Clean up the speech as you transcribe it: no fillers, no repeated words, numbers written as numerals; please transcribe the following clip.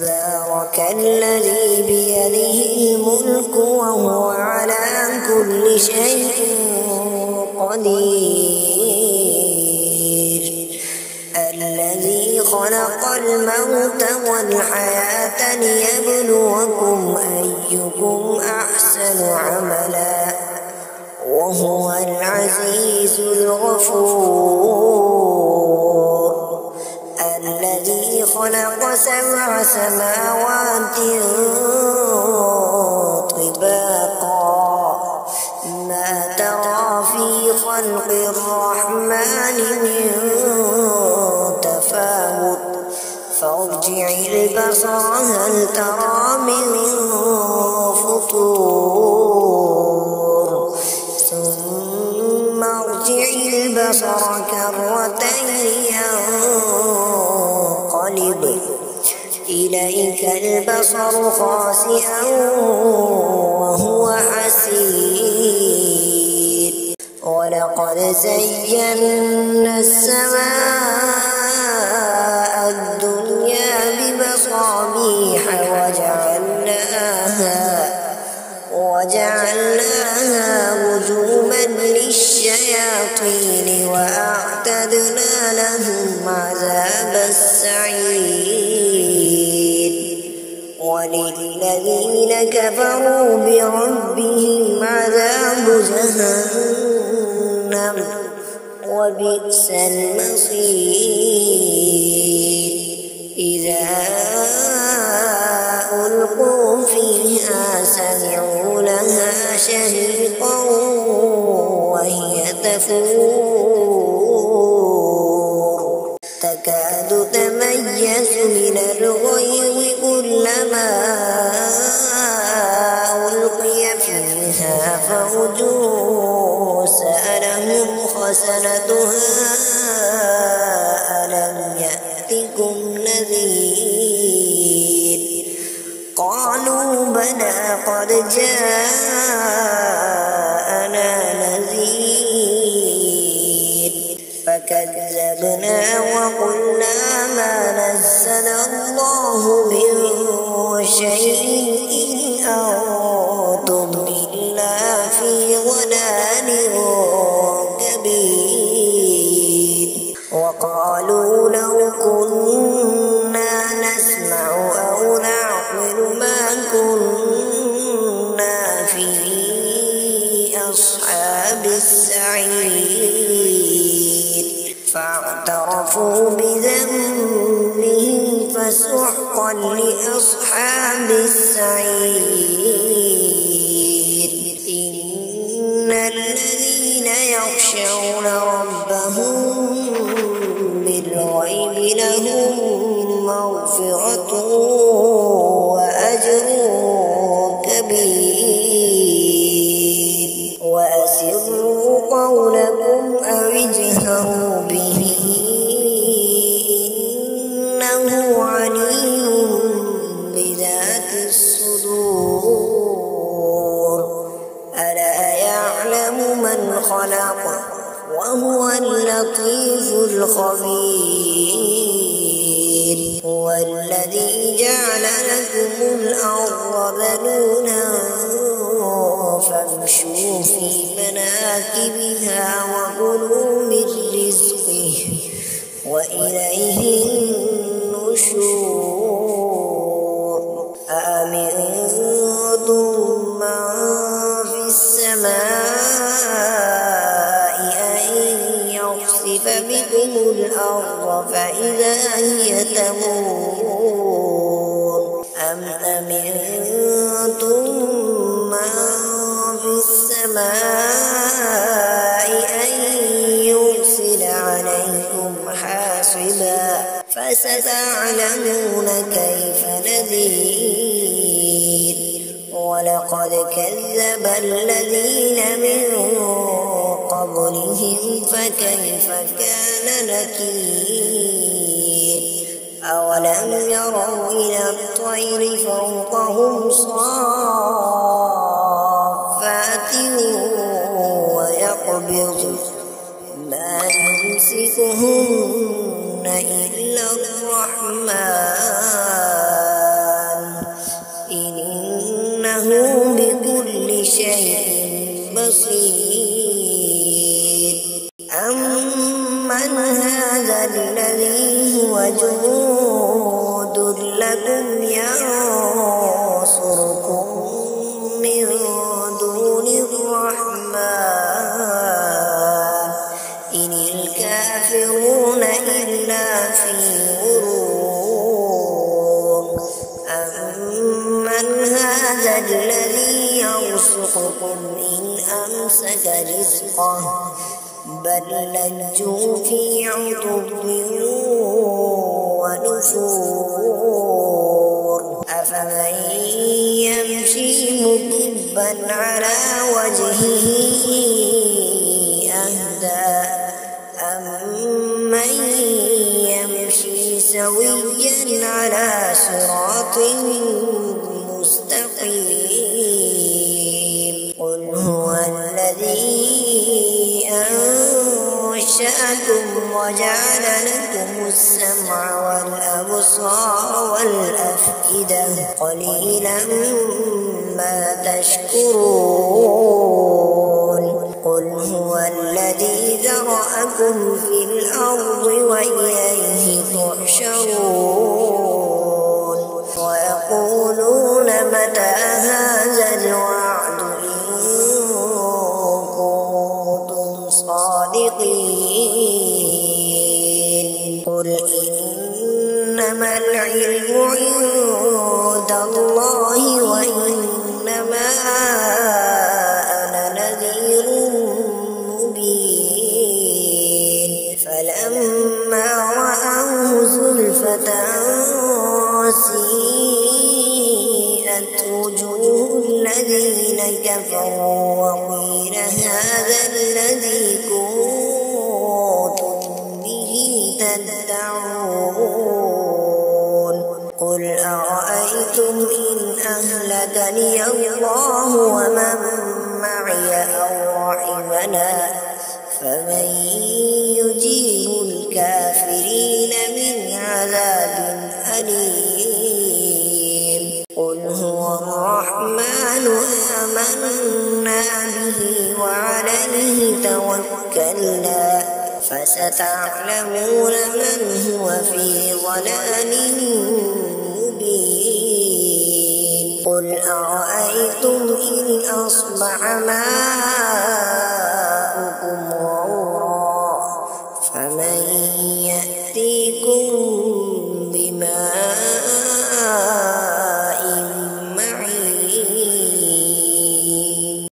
تبارك الذي بيده الملك وهو على كل شيء قدير الذي خلق الموت والحياة ليبلوكم أيكم أحسن عملا وهو العزيز الغفور الذي خلق 7 سماوات طباقا ما ترى في خلق الرحمن من تفاوت فارجع البصر هل ترى من فطور ثم ارجع البصر كرتين ينقلب إليك البصر خاسئا وهو حسير ولقد زينا السماء الدنيا بمصابيح وجعلناها رجوما للشياطين وأعتدنا لهم عذاب السعير وللذين كفروا بربهم عذاب جهنم وبئس المصير إذا ألقوا فيها سمعوا لها شهيقا وهي تفور تكاد تميز من الغيظ كلما ألقي فيها فوج سألهم خزنتها ألم يأتكم نذير قالوا بلى قد جاءنا نذير فكذبنا وقلنا ما نزل الله من شيء إن أنتم إلا في ضلال كبير وقالوا لو كنا نسمع أو نعقل ما كنا في أصحاب السعير فاعترفوا بذنبهم فسحقا لأصحاب السعير إن الذين يخشون ربهم بالغيب لهم مغفرة وأجر كبير وأسروا قولكم أو اجهروا به إنه عليم بذات الصدور ألا يعلم من خلق وهو اللطيف الخبير هو الذي جعل لكم الأرض ذلولا فامشوا في مناكبها وكلوا من رزقه وإليه النشور أأمنتم من في السماء أن يخسف بكم الأرض فإذا هي تمور أم أمنتم من في السماء أن يرسل عليكم حاصبا فستعلمون كيف نذير ولقد كذب الذين من قبلهم فكيف كان نكير أولم يروا إلى الطير فوقهم صافات ويقبض ما يمسكهن إلا الرحمن لكم ينصركم من دون الرحمن إن الكافرون إلا في غرور أمن هذا الذي يرزقكم إن أمسك رزقه بل لجوا في عتب ونفور أفمن يمشي مكبا على وجهه أهدى أمن يمشي سويا على صراط مستقيم قل هو الذي أنشأكم وجعل لكم السمع والأبصار والأفئدة قليلا ما تشكرون قل هو الذي ذرأكم في الأرض وإليه تحشرون ويقولون متى هذا الوعد صادقين قل إنما العلم عند الله وإنما أنا نذير مبين فلما رأوه زلفة سيئت وجوه الذين كفروا وقيل هذا الذي كنتم به تدعون قل أرأيتم إن أهلكني الله ومن معي أو رحمنا فمن يجيب الكافرين من عذاب أليم قل هو الرحمن آمنا به وعليه توكلنا فستعلمون من هو في ضلال مبين قل أرأيتم إن أصبح ماؤكم غورا فمن